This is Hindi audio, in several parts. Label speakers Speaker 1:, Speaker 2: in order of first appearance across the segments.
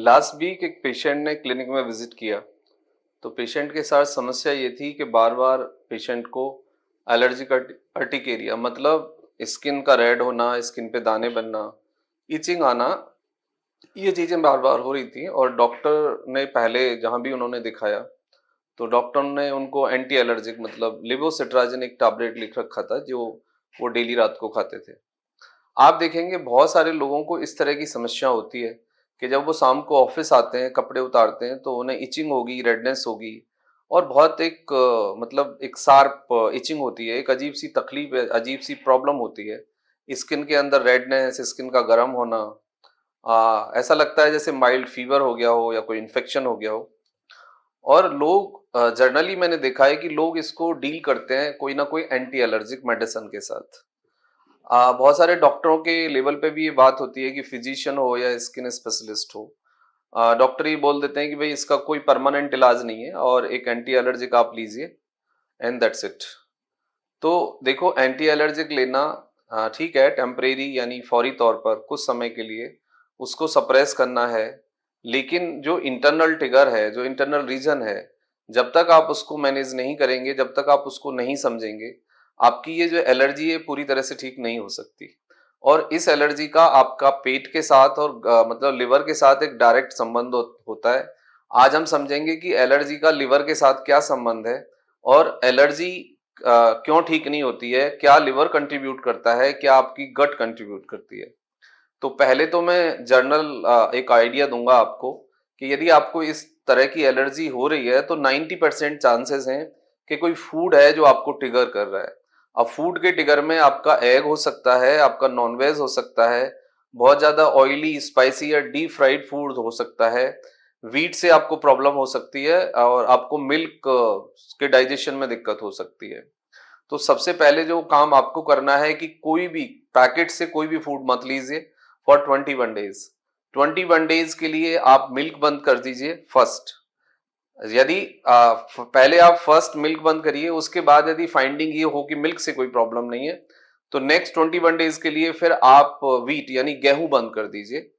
Speaker 1: लास्ट वीक एक पेशेंट ने क्लिनिक में विजिट किया। तो पेशेंट के साथ समस्या ये थी कि बार बार पेशेंट को एलर्जिक अर्टिकेरिया मतलब स्किन का रेड होना, स्किन पे दाने बनना, इचिंग आना, ये चीज़ें बार बार हो रही थी। और डॉक्टर ने पहले जहाँ भी उन्होंने दिखाया तो डॉक्टर ने उनको एंटी एलर्जिक मतलब लिवोसिट्राजिन एक टैबलेट लिख रखा था, जो वो डेली रात को खाते थे। आप देखेंगे बहुत सारे लोगों को इस तरह की समस्या होती है कि जब वो शाम को ऑफिस आते हैं, कपड़े उतारते हैं, तो उन्हें इचिंग होगी, रेडनेस होगी और बहुत एक मतलब एक शार्प इचिंग होती है, एक अजीब सी तकलीफ है, अजीब सी प्रॉब्लम होती है। स्किन के अंदर रेडनेस, स्किन का गर्म होना, ऐसा लगता है जैसे माइल्ड फीवर हो गया हो या कोई इन्फेक्शन हो गया हो। और लोग जनरली मैंने देखा है कि लोग इसको डील करते हैं कोई ना कोई एंटी एलर्जिक मेडिसिन के साथ। बहुत सारे डॉक्टरों के लेवल पे भी ये बात होती है कि फिजिशियन हो या स्किन स्पेशलिस्ट हो, डॉक्टर ये बोल देते हैं कि भाई इसका कोई परमानेंट इलाज नहीं है और एक एंटी एलर्जिक आप लीजिए एंड दैट्स इट। तो देखो, एंटी एलर्जिक लेना ठीक है, टेम्परेरी यानी फौरी तौर पर कुछ समय के लिए उसको सप्रेस करना है। लेकिन जो इंटरनल ट्रिगर है, जो इंटरनल रीजन है, जब तक आप उसको मैनेज नहीं करेंगे, जब तक आप उसको नहीं समझेंगे, आपकी ये जो एलर्जी है पूरी तरह से ठीक नहीं हो सकती। और इस एलर्जी का आपका पेट के साथ और मतलब लिवर के साथ एक डायरेक्ट संबंध होता है। आज हम समझेंगे कि एलर्जी का लिवर के साथ क्या संबंध है और एलर्जी क्यों ठीक नहीं होती है, क्या लिवर कंट्रीब्यूट करता है, क्या आपकी गट कंट्रीब्यूट करती है। तो पहले तो मैं जर्नल एक आइडिया दूंगा आपको कि यदि आपको इस तरह की एलर्जी हो रही है तो 90% चांसेस हैं कि कोई फूड है जो आपको ट्रिगर कर रहा है। अब फूड के ट्रिगर में आपका एग हो सकता है, आपका नॉनवेज हो सकता है, बहुत ज्यादा ऑयली, स्पाइसी या डीप फ्राइड फूड हो सकता है, वीट से आपको प्रॉब्लम हो सकती है और आपको मिल्क के डाइजेशन में दिक्कत हो सकती है। तो सबसे पहले जो काम आपको करना है कि कोई भी पैकेट से कोई भी फूड मत लीजिए फॉर 21 डेज। 21 डेज के लिए आप मिल्क बंद कर दीजिए फर्स्ट। यदि पहले आप फर्स्ट मिल्क बंद करिए, उसके बाद यदि फाइंडिंग ये हो कि मिल्क से कोई प्रॉब्लम नहीं है तो नेक्स्ट 21 डेज के लिए फिर आप वीट यानी गेहूं बंद कर दीजिए।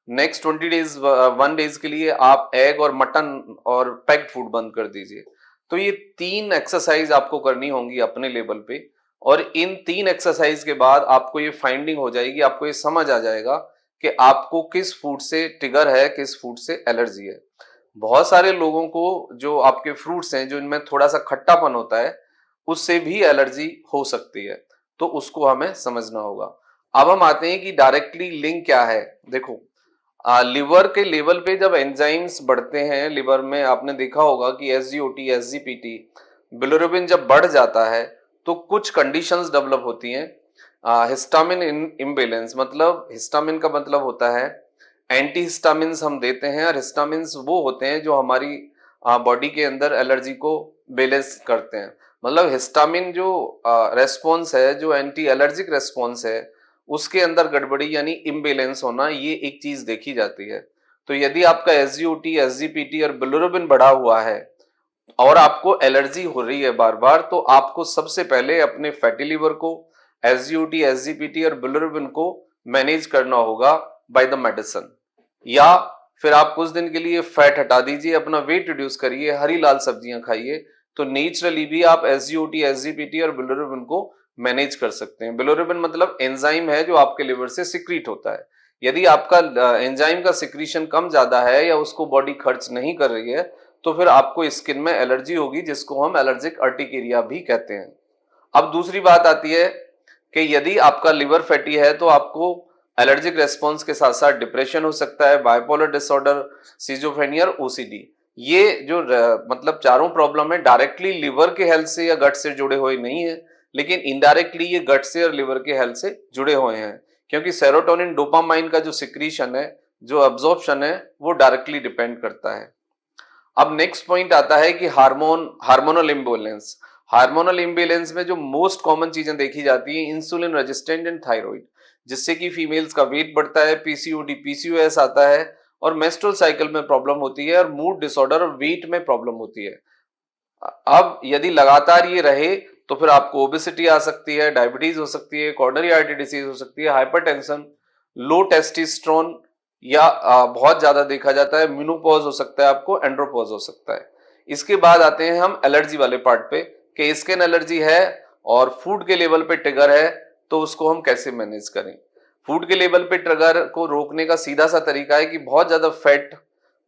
Speaker 1: नेक्स्ट 1 डेज के लिए आप एग और मटन और पैक्ड फूड बंद कर दीजिए। तो ये 3 एक्सरसाइज आपको करनी होंगी अपने लेवल पे। और इन 3 एक्सरसाइज के बाद आपको ये फाइंडिंग हो जाएगी, आपको ये समझ आ जाएगा कि आपको किस फूड से ट्रिगर है, किस फूड से एलर्जी है। बहुत सारे लोगों को जो आपके फ्रूट्स हैं, जो इनमें थोड़ा सा खट्टापन होता है, उससे भी एलर्जी हो सकती है। तो उसको हमें समझना होगा। अब हम आते हैं कि डायरेक्टली लिंक क्या है। देखो, लिवर के लेवल पे जब एंजाइम्स बढ़ते हैं लिवर में, आपने देखा होगा कि एसजीओटी, एसजीपीटी, बिलिरुबिन जब बढ़ जाता है तो कुछ कंडीशंस डेवलप होती हैं। हिस्टामिन इम्बैलेंस, मतलब हिस्टामिन का मतलब होता है एंटी हिस्टामिन्स हम देते हैं, और हिस्टामिन्स वो होते हैं जो हमारी बॉडी के अंदर एलर्जी को बैलेंस करते हैं। मतलब हिस्टामिन जो रेस्पॉन्स है, जो एंटी एलर्जिक रेस्पॉन्स है, उसके अंदर गड़बड़ी यानी इम्बैलेंस होना, ये एक चीज देखी जाती है। तो यदि आपका एसजीओटी, एसजीपीटी और बिलिरुबिन बढ़ा हुआ है और आपको एलर्जी हो रही है बार बार, तो आपको सबसे पहले अपने फैटी लिवर को, एसजीओटी, एसजीपीटी और बिलिरुबिन को मैनेज करना होगा बाय द मेडिसिन। या फिर आप कुछ दिन के लिए फैट हटा दीजिए, अपना वेट रिड्यूस करिए, हरी लाल सब्जियां खाइए, तो नेचुरली भी आप एसजीओटी, एसजीपीटी और बिलिरुबिन को मैनेज कर सकते हैं। बिलिरुबिन मतलब एंजाइम है जो आपके लिवर से सिक्रीट होता है। यदि आपका एंजाइम का सिक्रीशन कम ज्यादा है या उसको बॉडी खर्च नहीं कर रही है तो फिर आपको स्किन में एलर्जी होगी, जिसको हम एलर्जिक अर्टिकेरिया भी कहते हैं। अब दूसरी बात आती है कि यदि आपका लिवर फैटी है तो आपको एलर्जिक रेस्पॉन्स के साथ साथ डिप्रेशन हो सकता है, बाइपोलर डिसऑर्डर, सिजोफ्रेनिया और ओसीडी। ये जो मतलब चारों प्रॉब्लम है डायरेक्टली लिवर के हेल्थ से या गट से जुड़े हुए नहीं है, लेकिन इनडायरेक्टली ये गट से और लिवर के हेल्थ से जुड़े हुए हैं, क्योंकि सेरोटोनिन, डोपामाइन का जो सिक्रीशन है, जो अब्जॉर्प्शन है, वो डायरेक्टली डिपेंड करता है। अब नेक्स्ट पॉइंट आता है कि हार्मोनल इम्बैलेंस। हार्मोनल इम्बैलेंस में जो मोस्ट कॉमन चीजें देखी जाती है, इंसुलिन रेजिस्टेंट एंड थायराइड, जिससे कि फीमेल्स का वेट बढ़ता है, पीसीओडी, पीसीओएस आता है और मेंस्ट्रुअल साइकिल में प्रॉब्लम होती है और मूड डिसऑर्डर और वेट में प्रॉब्लम होती है। अब यदि लगातार ये रहे तो फिर आपको ओबेसिटी आ सकती है, डायबिटीज हो सकती है, कोरोनरी आर्टरी डिसीज हो सकती है, हाइपरटेंशन, लो टेस्टोस्टेरोन, या बहुत ज्यादा देखा जाता है मेनोपॉज हो सकता है, आपको एंड्रोपॉज हो सकता है। इसके बाद आते हैं हम एलर्जी वाले पार्ट पे कि स्किन एलर्जी है और फूड के लेवल पे ट्रिगर है, तो उसको हम कैसे मैनेज करें। फूड के लेवल पे ट्रिगर को रोकने का सीधा सा तरीका है कि बहुत ज्यादा फैट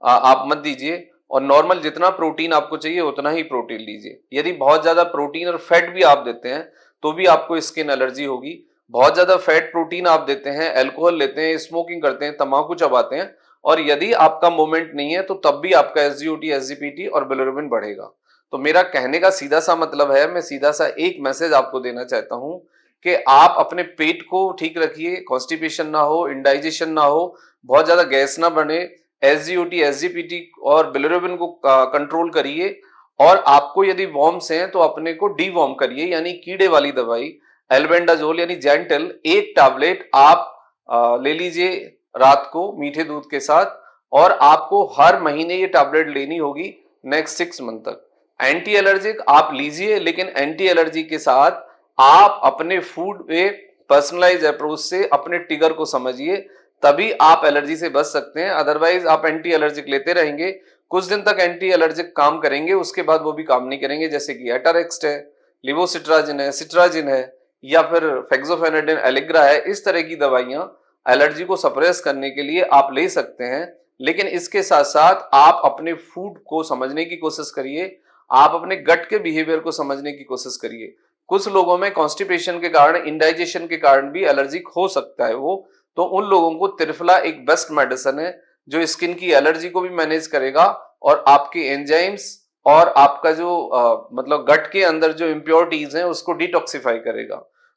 Speaker 1: आप मत दीजिए और नॉर्मल जितना प्रोटीन आपको चाहिए उतना ही प्रोटीन लीजिए। यदि बहुत ज्यादा प्रोटीन और फैट भी आप देते हैं तो भी आपको स्किन एलर्जी होगी। बहुत ज्यादा फैट प्रोटीन आप देते हैं, अल्कोहल लेते हैं, स्मोकिंग करते हैं, तंबाकू चबाते हैं और यदि आपका मूवमेंट नहीं है तो तब भी आपका एसजीओटी, एसजीपीटी और बिलिरुबिन बढ़ेगा। तो मेरा कहने का सीधा सा मतलब है, मैं सीधा सा एक मैसेज आपको देना चाहता हूं कि आप अपने पेट को ठीक रखिए, कॉन्स्टिपेशन ना हो, इंडाइजेशन ना हो, बहुत ज्यादा गैस ना बने, एसजीओटी, एसजीपीटी और बिलिरुबिन को कंट्रोल करिए। और आपको यदि वॉर्म्स हैं तो अपने को डी वॉर्म करिए, यानी कीड़े वाली दवाई एल्बेंडाजोल यानी जेंटल एक टैबलेट आप ले लीजिए रात को मीठे दूध के साथ, और आपको हर महीने ये टैबलेट लेनी होगी नेक्स्ट 6 मंथ तक। एंटी एलर्जिक आप लीजिए, लेकिन एंटी एलर्जी के साथ आप अपने फूड पे पर्सनलाइज अप्रोच से अपने ट्रिगर को समझिए, तभी आप एलर्जी से बच सकते हैं। अदरवाइज आप एंटी एलर्जिक लेते रहेंगे, कुछ दिन तक एंटी एलर्जिक काम करेंगे, उसके बाद वो भी काम नहीं करेंगे, जैसे कि एटारेक्स्ट है, लिवोसिट्राजिन है, सिट्राजिन है या फिर फेक्सोफेनाडिन एलिग्रा है। इस तरह की दवाइयां एलर्जी को सप्रेस करने के लिए आप ले सकते हैं, लेकिन इसके साथ साथ आप अपने फूड को समझने की कोशिश करिए, आप अपने गट के बिहेवियर को समझने की कोशिश करिए। कुछ लोगों में कॉन्स्टिपेशन के कारण, इंडाइजेशन के कारण भी एलर्जिक हो सकता है वो, तो उन लोगों को त्रिफला एक बेस्ट मेडिसिन है जो स्किन की एलर्जी को भी मैनेज करेगा और आपके एंजाइम्स और आपका जो मतलब गट के अंदर जो इम्प्योरिटीज हैं उसको डिटॉक्सिफाई करेगा।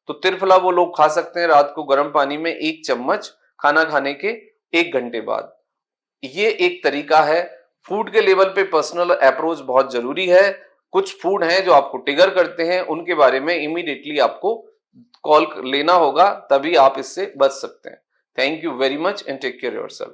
Speaker 1: तो त्रिफला वो लोग खा सकते हैं रात को गर्म पानी में 1 चम्मच खाना खाने के 1 घंटे बाद। ये एक तरीका है। फूड के लेवल पे पर्सनल अप्रोच बहुत जरूरी है। कुछ फूड हैं जो आपको ट्रिगर करते हैं, उनके बारे में इमीडिएटली आपको कॉल लेना होगा, तभी आप इससे बच सकते हैं। Thank you very much and take care yourself.